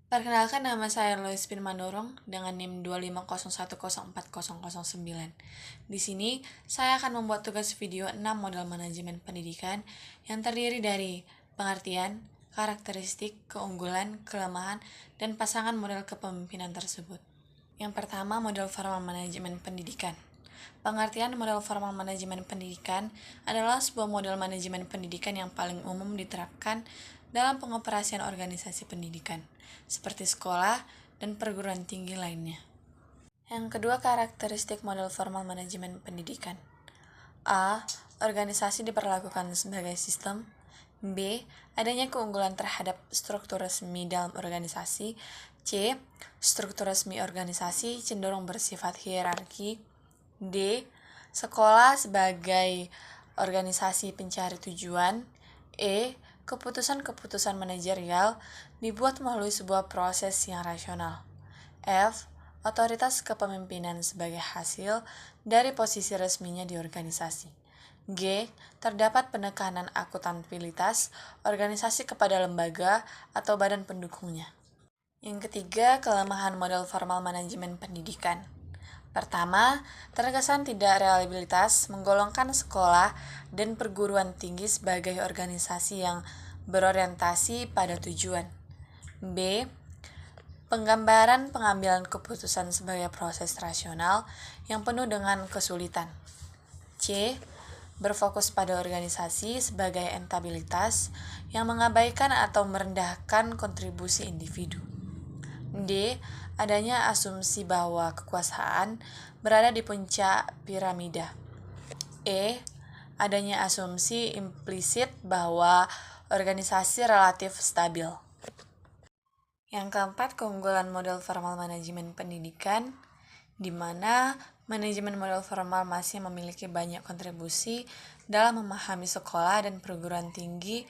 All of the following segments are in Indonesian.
Perkenalkan, nama saya Lois Firmandorong dengan NIM 250104009. Di sini, saya akan membuat tugas video 6 model manajemen pendidikan yang terdiri dari pengertian, karakteristik, keunggulan, kelemahan, dan pasangan model kepemimpinan tersebut. Yang pertama, model formal manajemen pendidikan. Pengertian model formal manajemen pendidikan adalah sebuah model manajemen pendidikan yang paling umum diterapkan dalam pengoperasian organisasi pendidikan, seperti sekolah dan perguruan tinggi lainnya. Yang kedua, karakteristik model formal manajemen pendidikan. A. Organisasi diperlakukan sebagai sistem. B. Adanya keunggulan terhadap struktur resmi dalam organisasi. C. Struktur resmi organisasi cenderung bersifat hierarki. D. Sekolah sebagai organisasi pencari tujuan. E. Keputusan-keputusan manajerial dibuat melalui sebuah proses yang rasional. F. Otoritas kepemimpinan sebagai hasil dari posisi resminya di organisasi. G. Terdapat penekanan akuntabilitas organisasi kepada lembaga atau badan pendukungnya. Yang ketiga, kelemahan model formal manajemen pendidikan. Pertama, terkesan tidak reliabilitas menggolongkan sekolah dan perguruan tinggi sebagai organisasi yang berorientasi pada tujuan. B. Penggambaran pengambilan keputusan sebagai proses rasional yang penuh dengan kesulitan. C. Berfokus pada organisasi sebagai entabilitas yang mengabaikan atau merendahkan kontribusi individu. D. Adanya asumsi bahwa kekuasaan berada di puncak piramida. E. Adanya asumsi implisit bahwa organisasi relatif stabil. Yang keempat, keunggulan model formal manajemen pendidikan, di mana manajemen model formal masih memiliki banyak kontribusi dalam memahami sekolah dan perguruan tinggi.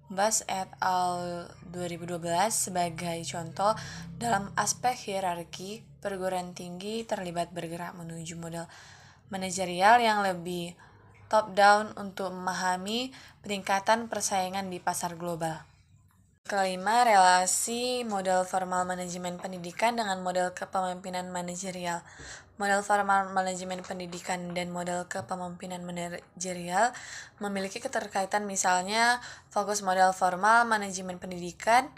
Bass et al. 2012 sebagai contoh, dalam aspek hierarki, perguruan tinggi terlibat bergerak menuju model manajerial yang lebih top-down untuk memahami peningkatan persaingan di pasar global. Kelima, relasi model formal manajemen pendidikan dengan model kepemimpinan manajerial. Model formal manajemen pendidikan dan model kepemimpinan manajerial memiliki keterkaitan, misalnya fokus model formal manajemen pendidikan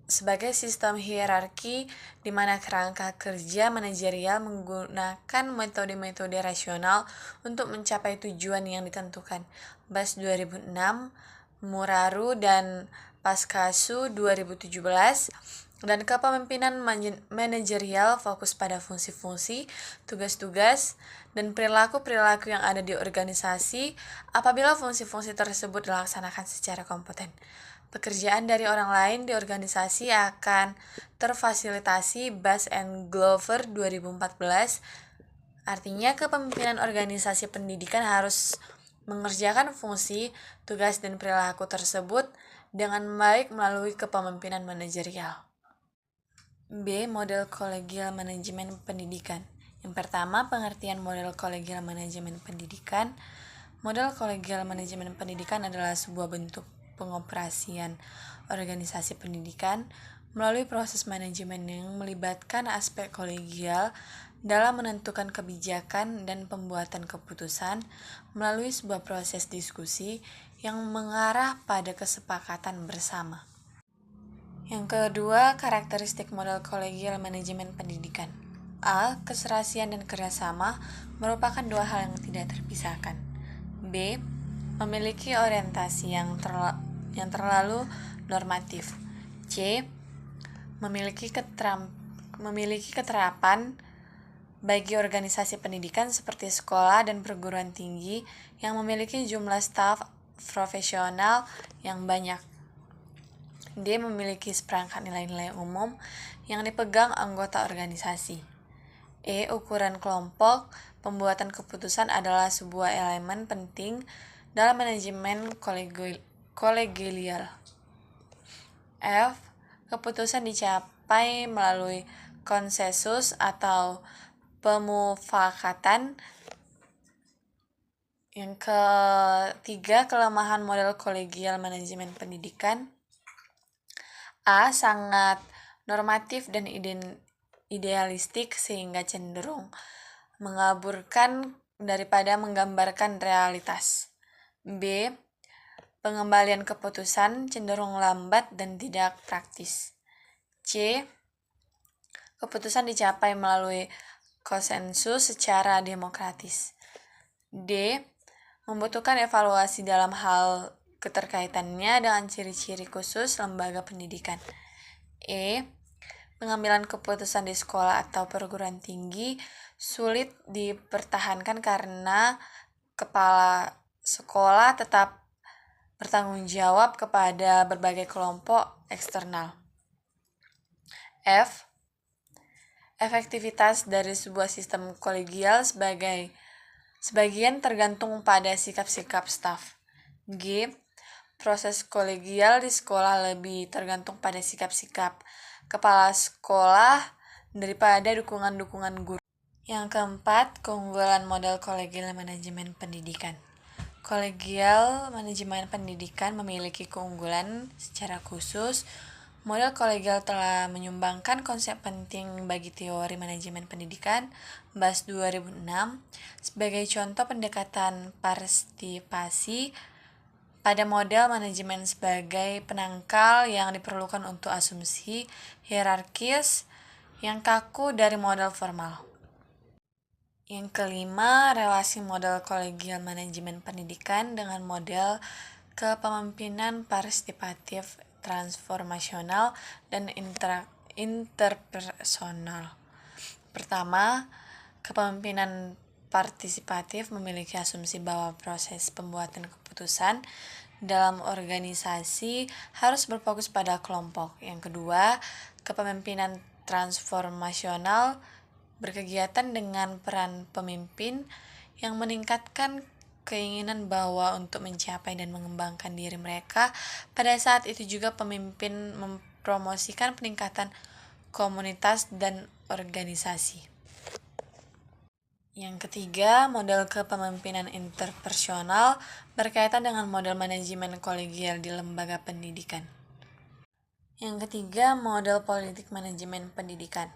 sebagai sistem hierarki di mana kerangka kerja manajerial menggunakan metode-metode rasional untuk mencapai tujuan yang ditentukan. Bass 2006, Muraru dan Paskasu 2017, dan kepemimpinan manajerial fokus pada fungsi-fungsi, tugas-tugas, dan perilaku-perilaku yang ada di organisasi apabila fungsi-fungsi tersebut dilaksanakan secara kompeten. Pekerjaan dari orang lain di organisasi akan terfasilitasi. Bass and Glover 2014. Artinya, kepemimpinan organisasi pendidikan harus mengerjakan fungsi, tugas, dan perilaku tersebut dengan baik melalui kepemimpinan manajerial. B. Model kolegial manajemen pendidikan. Yang pertama, pengertian model kolegial manajemen pendidikan. Model kolegial manajemen pendidikan adalah sebuah bentuk pengoperasian organisasi pendidikan melalui proses manajemen yang melibatkan aspek kolegial dalam menentukan kebijakan dan pembuatan keputusan melalui sebuah proses diskusi yang mengarah pada kesepakatan bersama. Yang kedua, karakteristik model kolegial manajemen pendidikan. A. Keserasian dan kerjasama merupakan dua hal yang tidak terpisahkan. B. Memiliki orientasi yang terlalu normatif. C. Memiliki keterapan bagi organisasi pendidikan seperti sekolah dan perguruan tinggi yang memiliki jumlah staf profesional yang banyak. D. Memiliki seperangkat nilai-nilai umum yang dipegang anggota organisasi. E. Ukuran kelompok pembuatan keputusan adalah sebuah elemen penting dalam manajemen kolegial. F. Keputusan dicapai melalui konsensus atau pemufakatan. Yang ketiga, kelemahan model kolegial manajemen pendidikan. A. Sangat normatif dan idealistik sehingga cenderung mengaburkan daripada menggambarkan realitas. B. Pengembalian keputusan cenderung lambat dan tidak praktis. C. Keputusan dicapai melalui konsensus secara demokratis. D. Membutuhkan evaluasi dalam hal keterkaitannya dengan ciri-ciri khusus lembaga pendidikan. E. Pengambilan keputusan di sekolah atau perguruan tinggi sulit dipertahankan karena kepala sekolah tetap bertanggung jawab kepada berbagai kelompok eksternal. F. Efektivitas dari sebuah sistem kolegial sebagian tergantung pada sikap-sikap staf. G. Proses kolegial di sekolah lebih tergantung pada sikap-sikap kepala sekolah daripada dukungan-dukungan guru. Yang keempat, keunggulan model kolegial manajemen pendidikan. Kolegial manajemen pendidikan memiliki keunggulan secara khusus. Model kolegial telah menyumbangkan konsep penting bagi teori manajemen pendidikan BAS 2006 sebagai contoh pendekatan partisipasi pada model manajemen sebagai penangkal yang diperlukan untuk asumsi hierarkis yang kaku dari model formal. Yang kelima, relasi model kolegial manajemen pendidikan dengan model kepemimpinan partisipatif transformasional dan interpersonal. Pertama, kepemimpinan partisipatif memiliki asumsi bahwa proses pembuatan keputusan dalam organisasi harus berfokus pada kelompok. Yang kedua, kepemimpinan transformasional berkegiatan dengan peran pemimpin yang meningkatkan keinginan bahwa untuk mencapai dan mengembangkan diri mereka. Pada saat itu juga pemimpin mempromosikan peningkatan komunitas dan organisasi. Yang ketiga, model kepemimpinan interpersonal berkaitan dengan model manajemen kolegial di lembaga pendidikan. Yang ketiga, model politik manajemen pendidikan.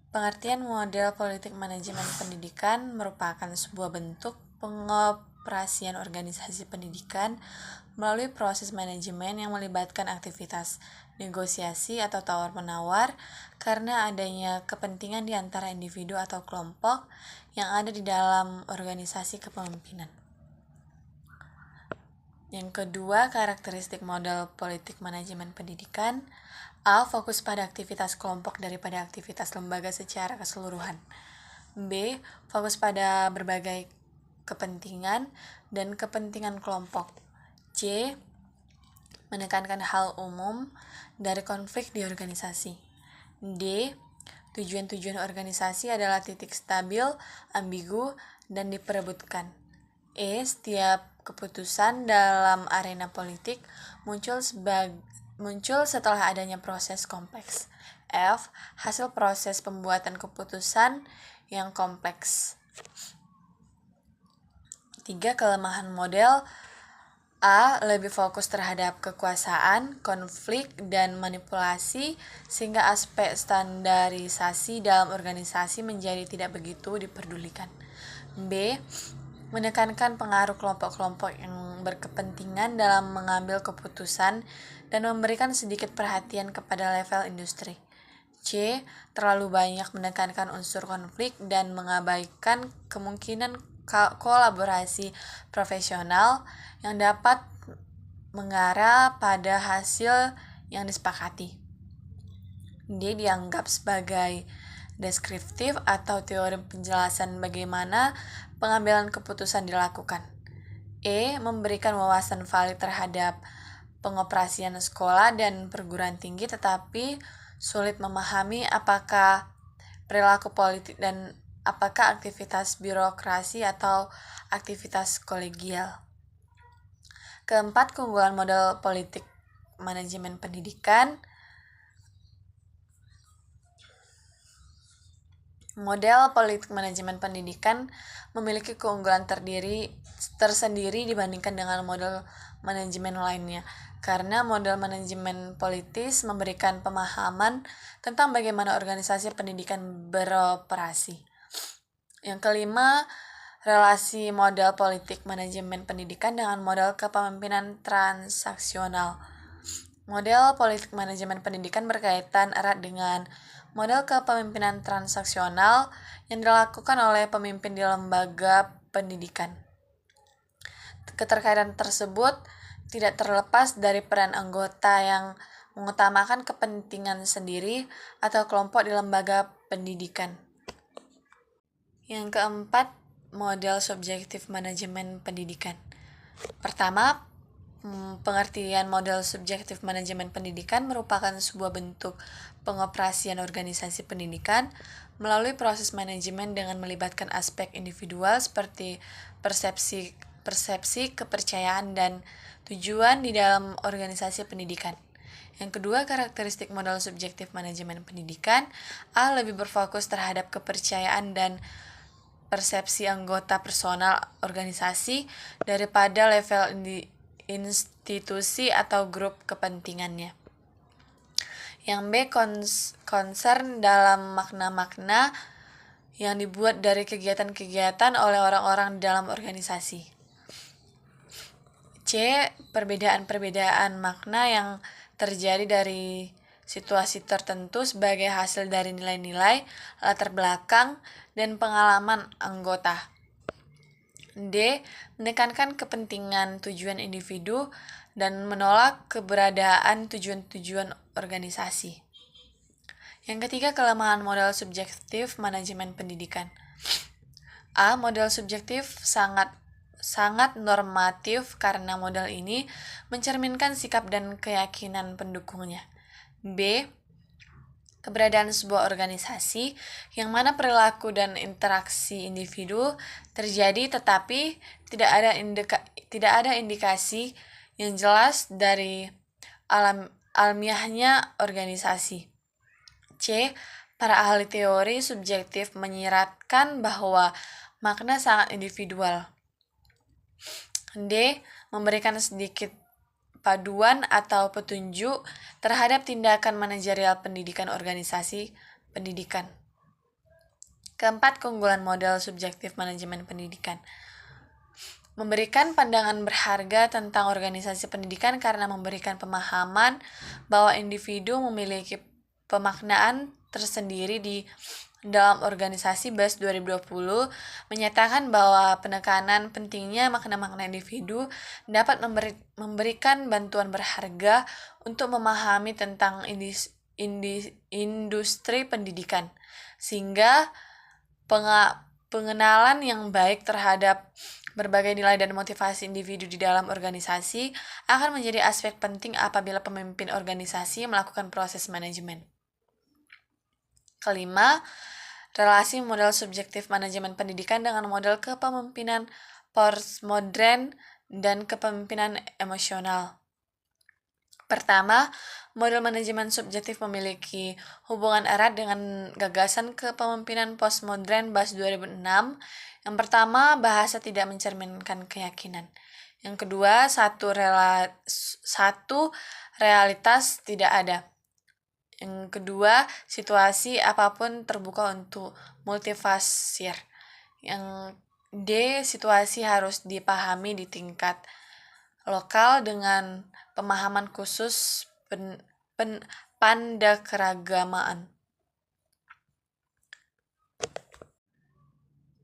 Pengertian model politik manajemen pendidikan merupakan sebuah bentuk pengoperasian organisasi pendidikan melalui proses manajemen yang melibatkan aktivitas negosiasi atau tawar-menawar karena adanya kepentingan di antara individu atau kelompok yang ada di dalam organisasi kepemimpinan. Yang kedua, karakteristik model politik manajemen pendidikan. A. Fokus pada aktivitas kelompok daripada aktivitas lembaga secara keseluruhan. B. Fokus pada berbagai kepentingan dan kepentingan kelompok. C. Menekankan hal umum dari konflik di organisasi. D. Tujuan-tujuan organisasi adalah titik stabil, ambigu, dan diperebutkan. E. Setiap keputusan dalam arena politik muncul setelah adanya proses kompleks. F. Hasil proses pembuatan keputusan yang kompleks. 3. Kelemahan model. A. Lebih fokus terhadap kekuasaan, konflik, dan manipulasi sehingga aspek standarisasi dalam organisasi menjadi tidak begitu diperdulikan. B. Menekankan pengaruh kelompok-kelompok yang berkepentingan dalam mengambil keputusan dan memberikan sedikit perhatian kepada level industri. C. Terlalu banyak menekankan unsur konflik dan mengabaikan kemungkinan kolaborasi profesional yang dapat mengarah pada hasil yang disepakati. D. Dianggap sebagai deskriptif atau teori penjelasan bagaimana pengambilan keputusan dilakukan. E. Memberikan wawasan valid terhadap pengoperasian sekolah dan perguruan tinggi tetapi sulit memahami apakah perilaku politik dan apakah aktivitas birokrasi atau aktivitas kolegial. Keempat, keunggulan model politik manajemen pendidikan. Model politik manajemen pendidikan memiliki keunggulan tersendiri dibandingkan dengan model manajemen lainnya, karena model manajemen politis memberikan pemahaman tentang bagaimana organisasi pendidikan beroperasi. Yang kelima, relasi model politik manajemen pendidikan dengan model kepemimpinan transaksional. Model politik manajemen pendidikan berkaitan erat dengan model kepemimpinan transaksional yang dilakukan oleh pemimpin di lembaga pendidikan. Keterkaitan tersebut tidak terlepas dari peran anggota yang mengutamakan kepentingan sendiri atau kelompok di lembaga pendidikan. Yang keempat, model subjektif manajemen pendidikan. Pertama, pengertian model subjektif manajemen pendidikan merupakan sebuah bentuk pengoperasian organisasi pendidikan melalui proses manajemen dengan melibatkan aspek individual seperti persepsi, kepercayaan, dan tujuan di dalam organisasi pendidikan. Yang kedua, karakteristik model subjektif manajemen pendidikan. A. Lebih berfokus terhadap kepercayaan dan persepsi anggota personal organisasi daripada level institusi atau grup kepentingannya. Yang B, concern dalam makna-makna yang dibuat dari kegiatan-kegiatan oleh orang-orang dalam organisasi. C, perbedaan-perbedaan makna yang terjadi dari situasi tertentu sebagai hasil dari nilai-nilai, latar belakang, dan pengalaman anggota. D. Menekankan kepentingan tujuan individu dan menolak keberadaan tujuan-tujuan organisasi. Yang ketiga, kelemahan model subjektif manajemen pendidikan. A. Model subjektif sangat normatif karena model ini mencerminkan sikap dan keyakinan pendukungnya. B. Keberadaan sebuah organisasi yang mana perilaku dan interaksi individu terjadi tetapi tidak ada indikasi yang jelas dari almiahnya organisasi. C. Para ahli teori subjektif menyiratkan bahwa makna sangat individual. D. Memberikan sedikit paduan atau petunjuk terhadap tindakan manajerial pendidikan organisasi pendidikan. Keempat, keunggulan model subjektif manajemen pendidikan. Memberikan pandangan berharga tentang organisasi pendidikan karena memberikan pemahaman bahwa individu memiliki pemaknaan tersendiri di dalam organisasi. BAS 2020 menyatakan bahwa penekanan pentingnya makna-makna individu dapat memberikan bantuan berharga untuk memahami tentang industri pendidikan, sehingga pengenalan yang baik terhadap berbagai nilai dan motivasi individu di dalam organisasi akan menjadi aspek penting apabila pemimpin organisasi melakukan proses manajemen. Kelima, relasi model subjektif manajemen pendidikan dengan model kepemimpinan postmodern dan kepemimpinan emosional. Pertama, model manajemen subjektif memiliki hubungan erat dengan gagasan kepemimpinan postmodern BAS 2006. Yang pertama, bahasa tidak mencerminkan keyakinan. Yang kedua, satu realitas tidak ada. Yang kedua, situasi apapun terbuka untuk multifasir. Yang D, situasi harus dipahami di tingkat lokal dengan pemahaman khusus pandakeragamaan.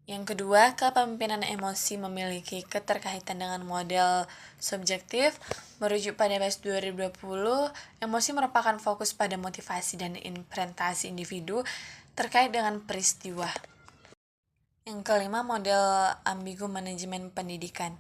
Yang kedua, kepemimpinan emosi memiliki keterkaitan dengan model subjektif. Merujuk pada BAS 2020, emosi merupakan fokus pada motivasi dan implementasi individu terkait dengan peristiwa. Yang kelima, model ambigu manajemen pendidikan.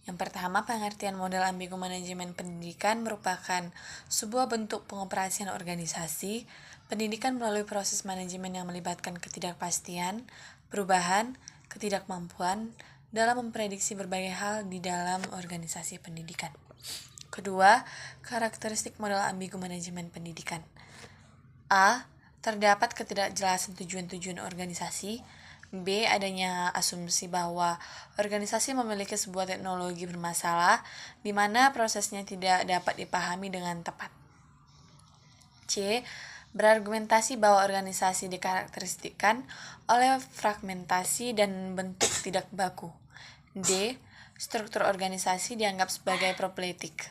Yang pertama, pengertian model ambigu manajemen pendidikan merupakan sebuah bentuk pengoperasian organisasi pendidikan melalui proses manajemen yang melibatkan ketidakpastian, perubahan, ketidakmampuan dalam memprediksi berbagai hal di dalam organisasi pendidikan. Kedua, karakteristik model ambigu manajemen pendidikan. A. terdapat ketidakjelasan tujuan-tujuan organisasi. B. Adanya asumsi bahwa organisasi memiliki sebuah teknologi bermasalah, di mana prosesnya tidak dapat dipahami dengan tepat. C. Berargumentasi bahwa organisasi dikarakteristikkan oleh fragmentasi dan bentuk tidak baku. D. Struktur organisasi dianggap sebagai problematik.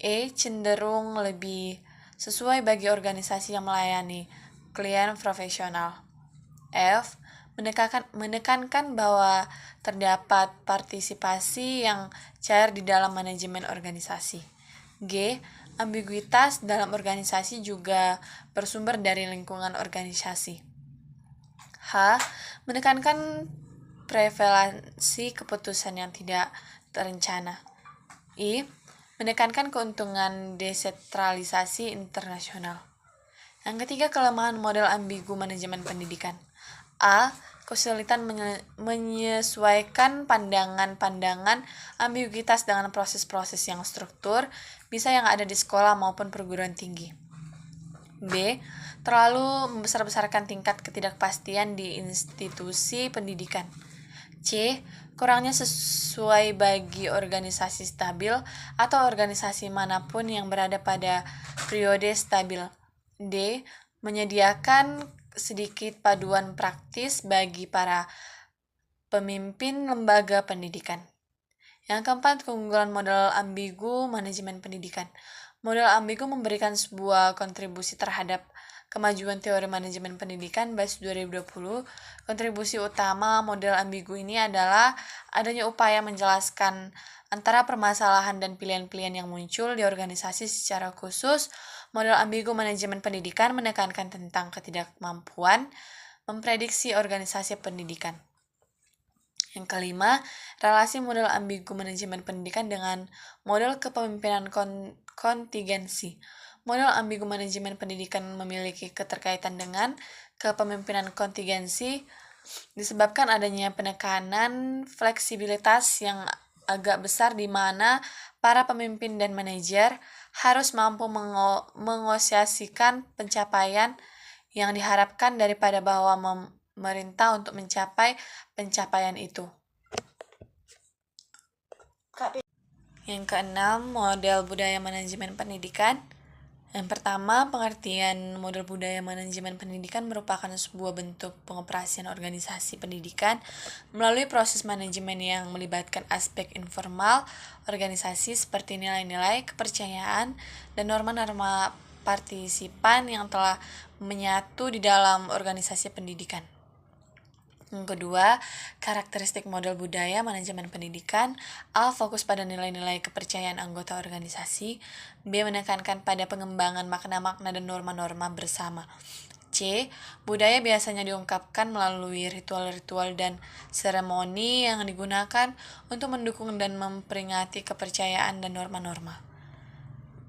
E. Cenderung lebih sesuai bagi organisasi yang melayani klien profesional. F. Menekankan bahwa terdapat partisipasi yang cair di dalam manajemen organisasi. G. Ambiguitas dalam organisasi juga bersumber dari lingkungan organisasi. H. Menekankan prevalensi keputusan yang tidak terencana. I. Menekankan keuntungan desentralisasi internasional. Yang ketiga, kelemahan model ambigu manajemen pendidikan. A. Kesulitan menyesuaikan pandangan-pandangan ambiguitas dengan proses-proses yang struktur, bisa yang ada di sekolah maupun perguruan tinggi. B. Terlalu membesar-besarkan tingkat ketidakpastian di institusi pendidikan. C. Kurangnya sesuai bagi organisasi stabil atau organisasi manapun yang berada pada periode stabil. D. Menyediakan sedikit paduan praktis bagi para pemimpin lembaga pendidikan. Yang keempat, keunggulan model ambigu manajemen pendidikan. Model ambigu memberikan sebuah kontribusi terhadap kemajuan teori manajemen pendidikan BAS 2020. Kontribusi utama model ambigu ini adalah adanya upaya menjelaskan antara permasalahan dan pilihan-pilihan yang muncul di organisasi secara khusus. Model ambigu manajemen pendidikan menekankan tentang ketidakmampuan memprediksi organisasi pendidikan. Yang kelima, relasi model ambigu manajemen pendidikan dengan model kepemimpinan kontingensi. Model ambigu manajemen pendidikan memiliki keterkaitan dengan kepemimpinan kontingensi disebabkan adanya penekanan fleksibilitas yang agak besar di mana para pemimpin dan manajer harus mampu mengosasikan pencapaian yang diharapkan daripada bahwa memerintah untuk mencapai pencapaian itu. Yang keenam, model budaya manajemen pendidikan. Yang pertama, pengertian model budaya manajemen pendidikan merupakan sebuah bentuk pengoperasian organisasi pendidikan melalui proses manajemen yang melibatkan aspek informal organisasi seperti nilai-nilai, kepercayaan, dan norma-norma partisipan yang telah menyatu di dalam organisasi pendidikan. Yang kedua, karakteristik model budaya manajemen pendidikan. A. Fokus pada nilai-nilai kepercayaan anggota organisasi. B. Menekankan pada pengembangan makna-makna dan norma-norma bersama. C. Budaya biasanya diungkapkan melalui ritual-ritual dan seremoni yang digunakan untuk mendukung dan memperingati kepercayaan dan norma-norma.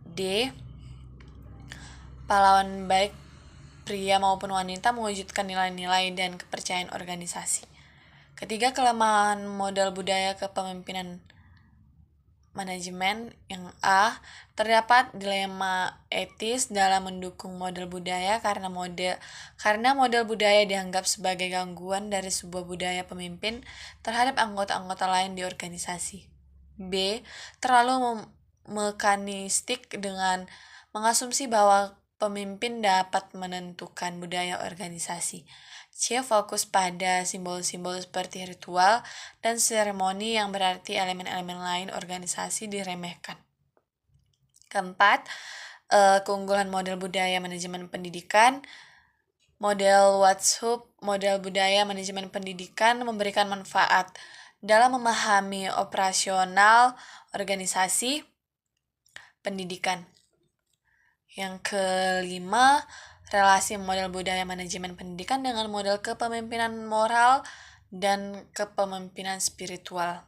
D. Pahlawan baik pria maupun wanita mewujudkan nilai-nilai dan kepercayaan organisasi. Ketiga, kelemahan model budaya kepemimpinan manajemen. Yang A. Terdapat dilema etis dalam mendukung model budaya karena model budaya dianggap sebagai gangguan dari sebuah budaya pemimpin terhadap anggota-anggota lain di organisasi. B. Terlalu mekanistik dengan mengasumsi bahwa pemimpin dapat menentukan budaya organisasi. C. Fokus pada simbol-simbol seperti ritual dan seremoni yang berarti elemen-elemen lain organisasi diremehkan. Keempat, keunggulan model budaya manajemen pendidikan. Model Watsup, model budaya manajemen pendidikan memberikan manfaat dalam memahami operasional organisasi pendidikan. Yang kelima, relasi model budaya manajemen pendidikan dengan model kepemimpinan moral dan kepemimpinan spiritual.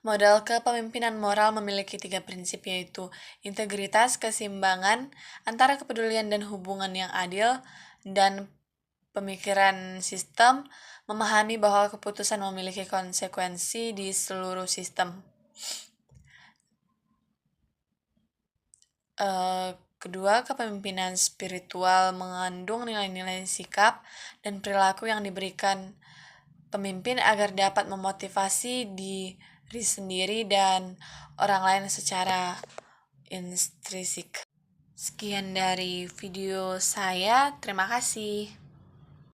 Model kepemimpinan moral memiliki 3 prinsip, yaitu integritas, keseimbangan antara kepedulian dan hubungan yang adil, dan pemikiran sistem, memahami bahwa keputusan memiliki konsekuensi di seluruh sistem. Kedua, kepemimpinan spiritual mengandung nilai-nilai sikap dan perilaku yang diberikan pemimpin agar dapat memotivasi diri sendiri dan orang lain secara intrinsik. Sekian dari video saya, terima kasih.